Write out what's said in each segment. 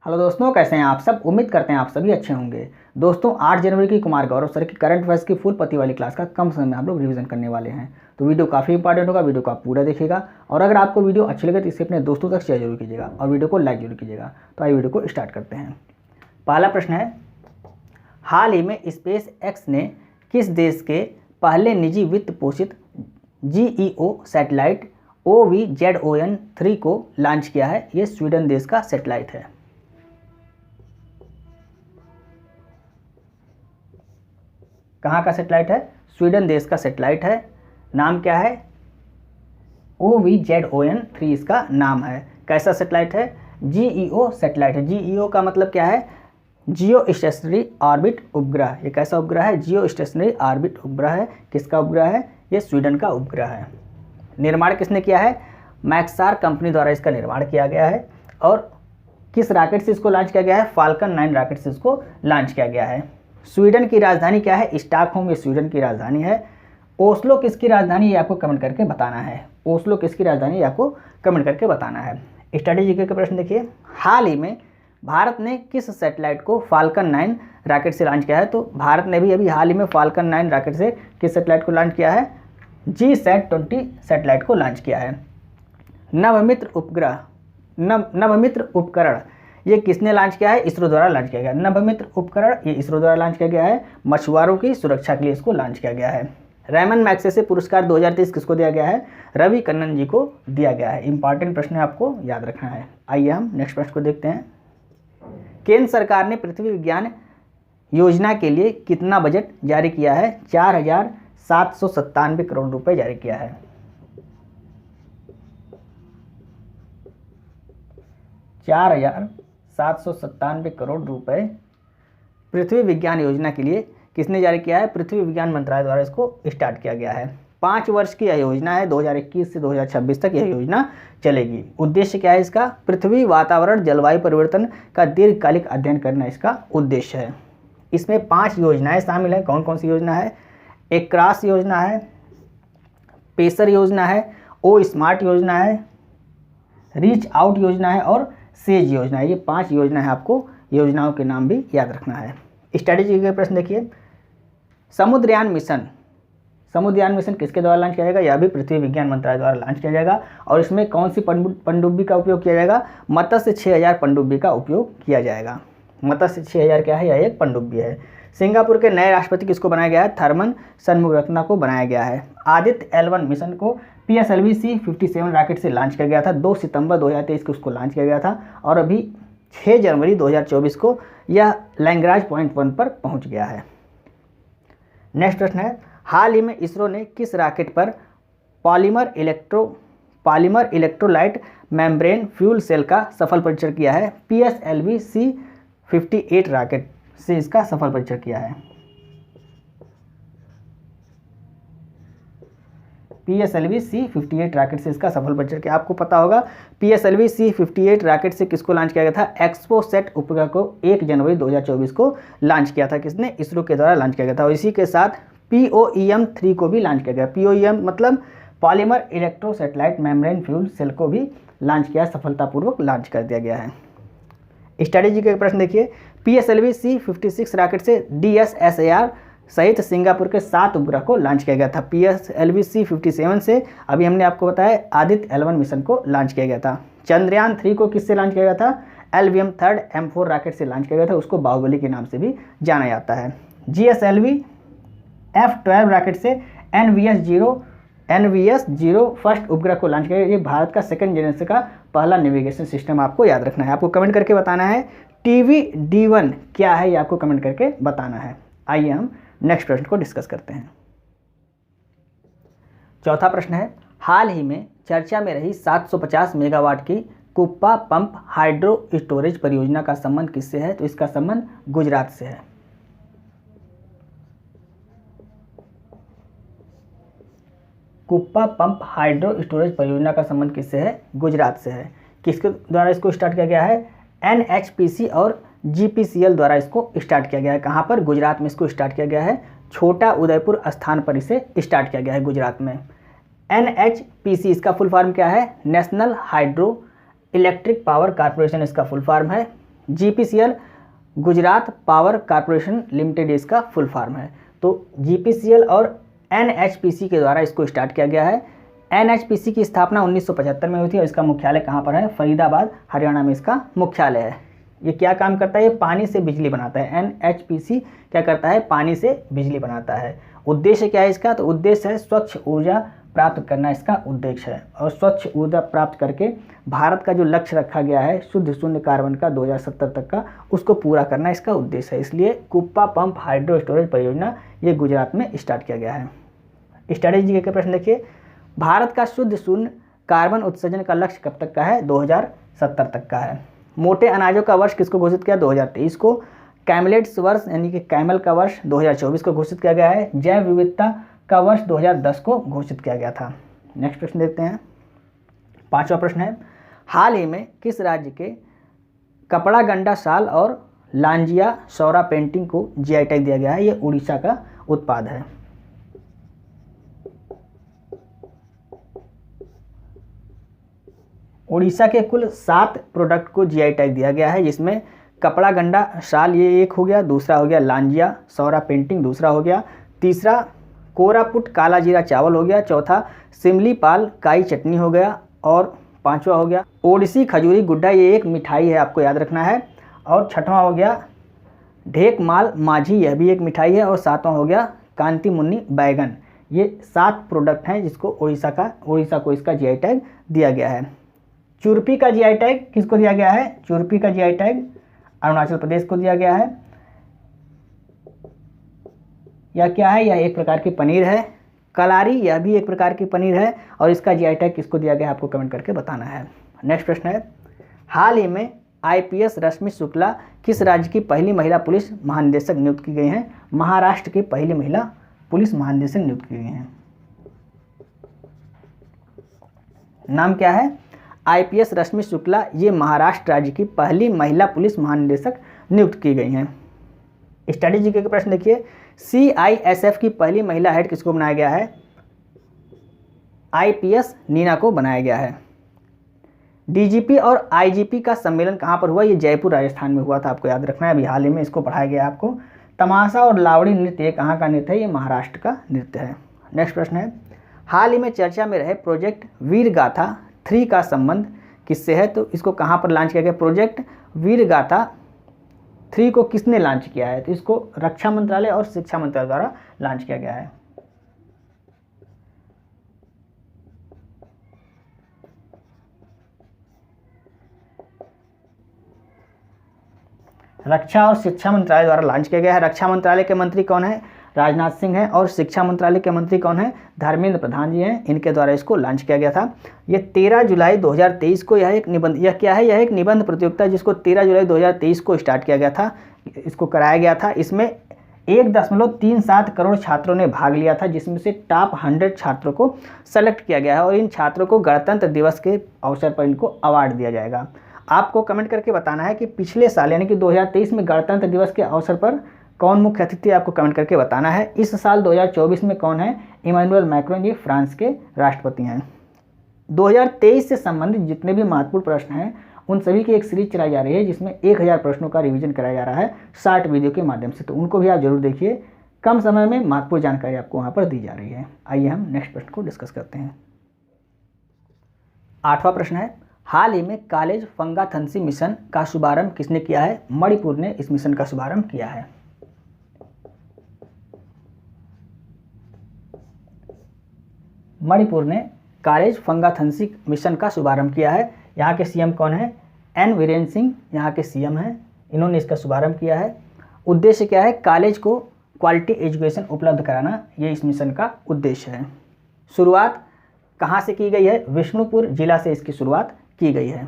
Hello दोस्तों, कैसे हैं आप सब। उम्मीद करते हैं आप सभी अच्छे होंगे। दोस्तों 8 जनवरी की कुमार गौरव सर की करंट अफेयर्स की फुल पति वाली क्लास का कम समय में हम लोग रिवीजन करने वाले हैं। तो वीडियो काफ़ी इंपॉर्टेंट होगा, वीडियो को आप पूरा देखिएगा। और अगर आपको वीडियो अच्छी लगे तो इसे अपने दोस्तों तक शेयर जरूर कीजिएगा और वीडियो को लाइक जरूर कीजिएगा। तो आइए वीडियो को स्टार्ट करते हैं। पहला प्रश्न है, हाल ही में स्पेस एक्स ने किस देश के पहले निजी वित्त पोषित GEO सैटेलाइट OVZON-3 को लॉन्च किया है। ये स्वीडन देश का सैटेलाइट है। कहाँ का सैटेलाइट है? स्वीडन देश का सैटेलाइट है। नाम क्या है? OVZON-3 इसका नाम है। कैसा सैटेलाइट है? GEO सैटेलाइट है। GEO का मतलब क्या है? जियो स्टेशनरी ऑर्बिट उपग्रह। ये कैसा उपग्रह है? जियो स्टेशनरी ऑर्बिट उपग्रह है। किसका उपग्रह है? ये स्वीडन का उपग्रह है। निर्माण किसने किया है? मैक्सार कंपनी द्वारा इसका निर्माण किया गया है। और किस रॉकेट से इसको लॉन्च किया गया है? फाल्कन 9 रॉकेट से इसको लॉन्च किया गया है। स्वीडन की राजधानी क्या है? स्टॉकहोम ये स्वीडन की राजधानी है। ओस्लो किसकी राजधानी है? आपको कमेंट करके बताना है। ओस्लो किसकी राजधानी है? आपको कमेंट करके बताना है। स्टडी जीके का प्रश्न देखिए, हाल ही में भारत ने किस सैटेलाइट को फाल्कन 9 रॉकेट से लॉन्च किया है? तो भारत ने भी अभी हाल ही में फाल्कन 9 रॉकेट से किस सैटेलाइट को लॉन्च किया है? GSAT-20 सैटेलाइट को लॉन्च किया है। नवमित्र उपग्रह, नवमित्र उपकरण ये किसने लॉन्च किया है? इसरो द्वारा लॉन्च किया गया। नवमित्र उपकरण ये इसरो द्वारा लॉन्च किया गया है। मछुआरों की सुरक्षा के लिए इसको लॉन्च किया गया है। रेमन मैग्सेसे पुरस्कार 2023 किसको दिया गया है? रवि कन्नन जी को दिया गया है। इंपॉर्टेंट प्रश्न है, आपको याद रखना है। आइए हम नेक्स्ट प्रश्न को देखते हैं। केंद्र सरकार ने पृथ्वी विज्ञान योजना के लिए कितना बजट जारी किया है? 4,797 करोड़ रुपए जारी किया है। 4,797 करोड़ रुपए पृथ्वी विज्ञान योजना के लिए किसने जारी किया है? पृथ्वी विज्ञान मंत्रालय द्वारा इसको स्टार्ट किया गया है। 5 वर्ष की यह योजना है। 2021 से 2026 तक यह योजना चलेगी। उद्देश्य क्या है इसका? पृथ्वी, वातावरण, जलवायु परिवर्तन का दीर्घकालिक अध्ययन करना इसका उद्देश्य है। इसमें 5 योजनाएं शामिल हैं। कौन कौन सी योजना है? एक्रास योजना है, पेसर योजना है, ओ स्मार्ट योजना है, रीच आउट योजना है और सेज योजना है। ये 5 योजना है। आपको योजनाओं के नाम भी याद रखना है। स्ट्रेटेजी के प्रश्न देखिए, समुद्रयान मिशन किसके द्वारा लॉन्च किया जाएगा? यह भी पृथ्वी विज्ञान मंत्रालय द्वारा लॉन्च किया जाएगा। और इसमें कौन सी पनडुब्बी का उपयोग किया जाएगा? मत्स्य 6000 पनडुब्बी का उपयोग किया जाएगा। मत्स्य 6000 क्या है? यह एक पनडुब्बी है। सिंगापुर के नए राष्ट्रपति किसको बनाया गया है? थर्मन शनमुगरत्ना को बनाया गया है। आदित्य L1 मिशन को PSLV C-57 रॉकेट से लॉन्च किया गया था। 2 सितंबर 2023 को उसको लॉन्च किया गया था और अभी 6 जनवरी 2024 को यह लैग्रांज पॉइंट 1 पर पहुंच गया है। नेक्स्ट प्रश्न है, हाल ही में इसरो ने किस रॉकेट पर polymer electrolyte membrane fuel cell का सफल परीक्षण किया है? PSLV C-58 रॉकेट से इसका सफल परीक्षण किया है। PSLV C-58 रॉकेट से इसका सफल परीक्षण किया। आपको पता होगा PSLV C-58 रॉकेट से किसको लॉन्च किया गया था? एक्सपोसैट उपग्रह को 1 जनवरी 2024 को लॉन्च किया था। किसने? इसरो के द्वारा लॉन्च किया गया था। और इसी के साथ POEM-3 को भी लॉन्च किया गया। POEM मतलब polymer electro satellite membrane fuel cell को भी लॉन्च किया, सफलतापूर्वक लॉन्च कर दिया गया है। स्ट्रेटेजी के प्रश्न देखिए, PSLV C-56 रॉकेट से DSSAR सहित सिंगापुर के 7 उपग्रह को लॉन्च किया गया था। PSLV C-57 से अभी हमने आपको बताया आदित्य L1 मिशन को लॉन्च किया गया था। चंद्रयान 3 को किससे लॉन्च किया गया था? LVM 3rd M4 रॉकेट से लॉन्च किया गया था। उसको बाहुबली के नाम से भी जाना जाता है। GSLV F-12 रॉकेट से NVS-0 फर्स्ट उपग्रह को लॉन्च किया गया। ये भारत का 2nd जनरेशन का पहला नेविगेशन सिस्टम। आपको याद रखना है। आपको कमेंट करके बताना है TVD-1 क्या है, ये आपको कमेंट करके बताना है। आइए हम नेक्स्ट प्रश्न को डिस्कस करते हैं। चौथा प्रश्न है, हाल ही में चर्चा में रही 750 मेगावाट की कुप्पा पंप हाइड्रो स्टोरेज परियोजना का संबंध किससे है? तो इसका संबंध गुजरात से है। कुप्पा पंप हाइड्रो स्टोरेज परियोजना का संबंध किससे है? गुजरात से है। किसके द्वारा इसको स्टार्ट किया गया है? NHPC और GPCL द्वारा इसको स्टार्ट किया गया है। कहाँ पर? गुजरात में इसको स्टार्ट किया गया है। छोटा उदयपुर स्थान पर इसे स्टार्ट किया गया है गुजरात में। NHPC इसका फुल फॉर्म क्या है? National hydro electric power corporation इसका फुल फॉर्म है। GPCL Gujarat power corporation limited इसका फुल फॉर्म है। तो GPCL और NHPC के द्वारा इसको स्टार्ट किया गया है। NHPC की स्थापना 1975 में हुई थी और इसका मुख्यालय कहाँ पर है? फरीदाबाद हरियाणा में इसका मुख्यालय है। ये क्या काम करता है? ये पानी से बिजली बनाता है। NHPC क्या करता है? पानी से बिजली बनाता है। उद्देश्य क्या है इसका? तो उद्देश्य है स्वच्छ ऊर्जा प्राप्त करना, इसका उद्देश्य है। और स्वच्छ ऊर्जा प्राप्त करके भारत का जो लक्ष्य रखा गया है शुद्ध शून्य कार्बन का 2070 तक का, उसको पूरा करना इसका उद्देश्य है। इसलिए कुप्पा पंप हाइड्रो स्टोरेज परियोजना ये गुजरात में स्टार्ट किया गया है। स्ट्रैटेजी के प्रश्न देखिए, भारत का शुद्ध शून्य कार्बन उत्सर्जन का लक्ष्य कब तक का है? 2070 तक का है। मोटे अनाजों का वर्ष किसको घोषित किया? 2023 को। कैमलेट्स वर्ष यानी कि कैमल का वर्ष 2024 को घोषित किया गया है। जैव विविधता का वर्ष 2010 को घोषित किया गया था। नेक्स्ट प्रश्न देखते हैं। 5वां प्रश्न है, हाल ही में किस राज्य के कपड़ा गंडा शाल और लांजिया सौरा पेंटिंग को GI टैग दिया गया है? ये उड़ीसा का उत्पाद है। उड़ीसा के कुल 7 प्रोडक्ट को GI टैग दिया गया है, जिसमें कपड़ा गंडा शाल ये एक हो गया, दूसरा हो गया लांजिया सौरा पेंटिंग दूसरा हो गया, तीसरा कोरापुट काला जीरा चावल हो गया, चौथा सिमली पाल काई चटनी हो गया और 5वां हो गया ओडिसी खजूरी गुड्डा, ये एक मिठाई है, आपको याद रखना है। और 6वां हो गया ढेक माल माझी, यह भी एक मिठाई है। और 7वां हो गया कांति मुन्नी बैगन। ये 7 प्रोडक्ट हैं जिसको उड़ीसा को इसका GI टैग दिया गया है। चुरपी का GI टैग किसको दिया गया है? चुरपी का GI टैग अरुणाचल प्रदेश को दिया गया है। यह क्या है? यह एक प्रकार की पनीर है। कलारी यह भी एक प्रकार की पनीर है और इसका GI टैग किसको दिया गया है आपको कमेंट करके बताना है। नेक्स्ट प्रश्न है, हाल ही में IPS रश्मि शुक्ला किस राज्य की पहली महिला पुलिस महानिदेशक नियुक्त की गई हैं? महाराष्ट्र की पहली महिला पुलिस महानिदेशक नियुक्त की गई हैं। नाम क्या है? IPS रश्मि शुक्ला, ये महाराष्ट्र राज्य की पहली महिला पुलिस महानिदेशक नियुक्त की गई हैं। स्ट्रैटेजी के प्रश्न देखिए, CISF की पहली महिला हेड किसको बनाया गया है? IPS नीना को बनाया गया है। DGP और IGP का सम्मेलन कहाँ पर हुआ? ये जयपुर राजस्थान में हुआ था, आपको याद रखना है। अभी हाल ही में इसको पढ़ाया गया आपको। तमाशा और लावड़ी नृत्य कहाँ का नृत्य है? ये महाराष्ट्र का नृत्य है। नेक्स्ट प्रश्न है, हाल ही में चर्चा में रहे प्रोजेक्ट वीर गाथा 3 का संबंध किससे है? तो इसको कहाँ पर लॉन्च किया गया? प्रोजेक्ट वीर गाथा 3 को किसने लॉन्च किया है? तो इसको रक्षा मंत्रालय और शिक्षा मंत्रालय द्वारा लॉन्च किया गया है। रक्षा और शिक्षा मंत्रालय द्वारा लॉन्च किया गया है। रक्षा मंत्रालय के मंत्री कौन है? राजनाथ सिंह हैं। और शिक्षा मंत्रालय के मंत्री कौन है? धर्मेंद्र प्रधान जी हैं। इनके द्वारा इसको लॉन्च किया गया था। ये 13 जुलाई 2023 को यह क्या है? यह एक निबंध प्रतियोगिता जिसको 13 जुलाई 2023 को स्टार्ट किया गया था, इसको कराया गया था। इसमें 1.37 करोड़ छात्रों ने भाग लिया था, जिसमें से टॉप 100 छात्रों को सेलेक्ट किया गया है और इन छात्रों को गणतंत्र दिवस के अवसर पर इनको अवार्ड दिया जाएगा। आपको कमेंट करके बताना है कि पिछले साल यानी कि 2023 में गणतंत्र दिवस के अवसर पर कौन मुख्य अतिथि, आपको कमेंट करके बताना है। इस साल 2024 में कौन है? इमैनुअल मैक्रोन, ये फ्रांस के राष्ट्रपति हैं। 2023 से संबंधित जितने भी महत्वपूर्ण प्रश्न हैं उन सभी की एक सीरीज चलाई जा रही है, जिसमें 1000 प्रश्नों का रिवीजन कराया जा रहा है शॉर्ट वीडियो के माध्यम से। तो उनको भी आप जरूर देखिए, कम समय में महत्वपूर्ण जानकारी आपको वहाँ पर दी जा रही है। आइए हम नेक्स्ट प्रश्न को डिस्कस करते हैं। 8वां प्रश्न है, हाल ही में कॉलेज फंगाथंसी मिशन का शुभारंभ किसने किया है? मणिपुर ने इस मिशन का शुभारंभ किया है। मणिपुर ने कॉलेज फंगाथंसी मिशन का शुभारंभ किया है। यहाँ के CM कौन है? N वीरेंद्र सिंह यहाँ के CM हैं। इन्होंने इसका शुभारंभ किया है। उद्देश्य क्या है? कॉलेज को क्वालिटी एजुकेशन उपलब्ध कराना, ये इस मिशन का उद्देश्य है। शुरुआत कहाँ से की गई है? विष्णुपुर जिला से इसकी शुरुआत की गई है।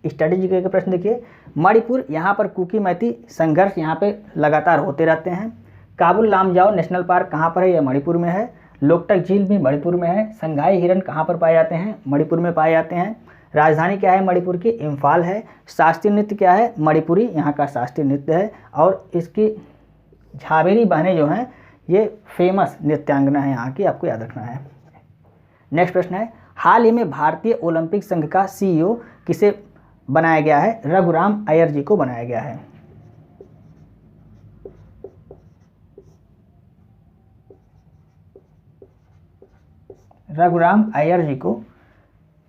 स्ट्रैटेजी के प्रश्न देखिए, मणिपुर, यहाँ पर कुकी मैती संघर्ष यहाँ पे लगातार होते रहते हैं। काबुल लामजाओ नेशनल पार्क कहाँ पर है? यह मणिपुर में है। लोकटक झील भी मणिपुर में है। संघाई हिरन कहाँ पर पाए जाते हैं? मणिपुर में पाए जाते हैं। राजधानी क्या है मणिपुर की? इम्फाल है। शास्त्रीय नृत्य क्या है? मणिपुरी यहाँ का शास्त्रीय नृत्य है। और इसकी झावेरी बहनें जो हैं ये फेमस नृत्यांगना है यहाँ की, आपको याद रखना है। नेक्स्ट प्रश्न है, हाल ही में भारतीय ओलंपिक संघ का CEO किसे बनाया गया है? रघुराम अय्यर जी को बनाया गया है। रघुराम अय्यर जी को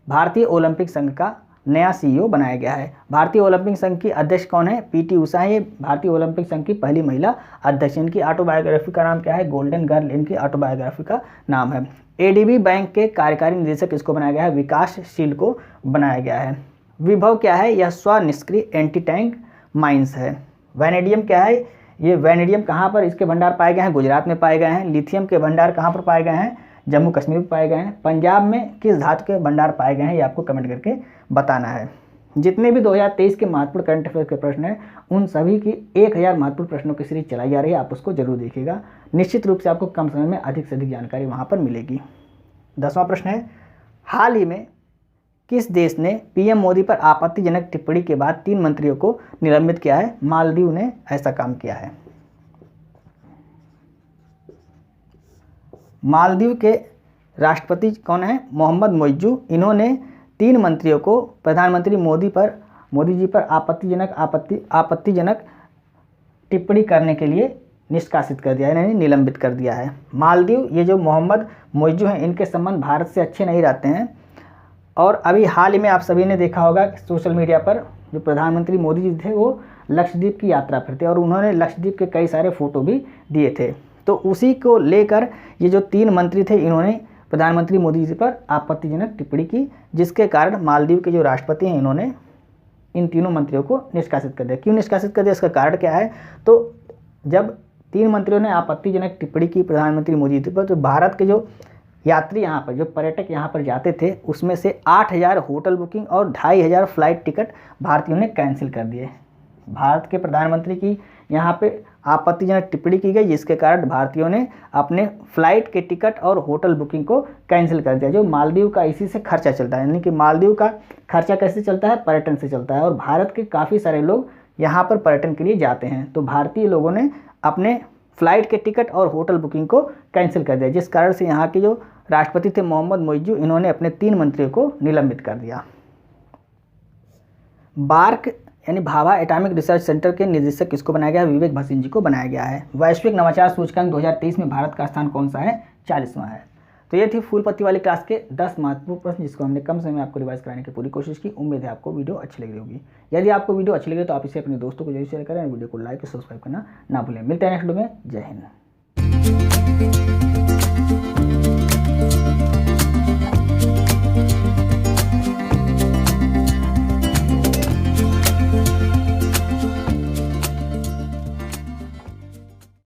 भारतीय ओलंपिक संघ का नया सीईओ बनाया गया है। भारतीय ओलंपिक संघ की अध्यक्ष कौन है? पीटी उषा है। ये भारतीय ओलंपिक संघ की पहली महिला अध्यक्ष। इनकी ऑटोबायोग्राफी का नाम क्या है? गोल्डन गर्ल इनकी ऑटोबायोग्राफी का नाम है। एडीबी बैंक के कार्यकारी निदेशक किसको बनाया गया है? विकासशील को बनाया गया है। विभव क्या है? यह स्वनिष्क्रिय एंटी टैंक माइंस है। वैनेडियम क्या है? ये वैनेडियम कहाँ पर इसके भंडार पाए गए हैं? गुजरात में पाए गए हैं। लिथियम के भंडार कहाँ पर पाए गए हैं? जम्मू कश्मीर में पाए गए हैं। पंजाब में किस धातु के भंडार पाए गए हैं? ये आपको कमेंट करके बताना है। जितने भी 2023 के महत्वपूर्ण करंट अफेयर के प्रश्न हैं उन सभी की 1000 महत्वपूर्ण प्रश्नों की सीरीज चलाई जा रही है, आप उसको जरूर देखिएगा। निश्चित रूप से आपको कम समय में अधिक से अधिक जानकारी वहाँ पर मिलेगी। 10वां प्रश्न है, हाल ही में किस देश ने पीएम मोदी पर आपत्तिजनक टिप्पणी के बाद 3 मंत्रियों को निलंबित किया है? मालदीव ने ऐसा काम किया है। मालदीव के राष्ट्रपति कौन है? मोहम्मद मोइज्जू। इन्होंने 3 मंत्रियों को प्रधानमंत्री मोदी जी पर आपत्तिजनक टिप्पणी करने के लिए निष्कासित कर दिया है, यानी निलंबित कर दिया है। मालदीव, ये जो मोहम्मद मोइज्जू हैं, इनके संबंध भारत से अच्छे नहीं रहते हैं। और अभी हाल ही में आप सभी ने देखा होगा कि सोशल मीडिया पर जो प्रधानमंत्री मोदी जी थे वो लक्षद्वीप की यात्रा पर थे और उन्होंने लक्षद्वीप के कई सारे फ़ोटो भी दिए थे। तो उसी को लेकर ये जो 3 मंत्री थे इन्होंने प्रधानमंत्री मोदी जी पर आपत्तिजनक टिप्पणी की, जिसके कारण मालदीव के जो राष्ट्रपति हैं इन्होंने इन तीनों मंत्रियों को निष्कासित कर दिया। क्यों निष्कासित कर दिया? इसका कारण क्या है? तो जब 3 मंत्रियों ने आपत्तिजनक टिप्पणी की प्रधानमंत्री मोदी जी पर, तो भारत के जो यात्री यहाँ पर, जो पर्यटक यहाँ पर जाते थे, उसमें से 8000 होटल बुकिंग और 2500 फ्लाइट टिकट भारतीयों ने कैंसिल कर दिए। भारत के प्रधानमंत्री की यहाँ पे आपत्तिजनक टिप्पणी की गई, जिसके कारण भारतीयों ने अपने फ्लाइट के टिकट और होटल बुकिंग को कैंसिल कर दिया। जो मालदीव का इसी से खर्चा चलता है, यानी कि मालदीव का खर्चा कैसे चलता है? पर्यटन से चलता है। और भारत के काफ़ी सारे लोग यहाँ पर पर्यटन के लिए जाते हैं, तो भारतीय लोगों ने अपने फ्लाइट के टिकट और होटल बुकिंग को कैंसिल कर दिया, जिस कारण से यहाँ के जो राष्ट्रपति थे मोहम्मद मोइज्जू, इन्होंने अपने 3 मंत्रियों को निलंबित कर दिया। बार्क यानी भाभा एटॉमिक रिसर्च सेंटर के निदेशक किसको बनाया गया है? विवेक भसीन जी को बनाया गया है। वैश्विक नवाचार सूचकांक 2023 में भारत का स्थान कौन सा है? 40वां है। तो ये थी फूल पत्ती वाली क्लास के 10 महत्वपूर्ण प्रश्न, जिसको हमने कम समय में आपको रिवाइज कराने की पूरी कोशिश की। उम्मीद है आपको वीडियो अच्छी लग रही होगी। यदि आपको वीडियो अच्छी लगे तो आप इसे अपने दोस्तों को जरूर शेयर करें और वीडियो को लाइक और सब्सक्राइब करना ना भूलें। मिलते हैं नेक्स्ट वीडियो में। जय हिंद।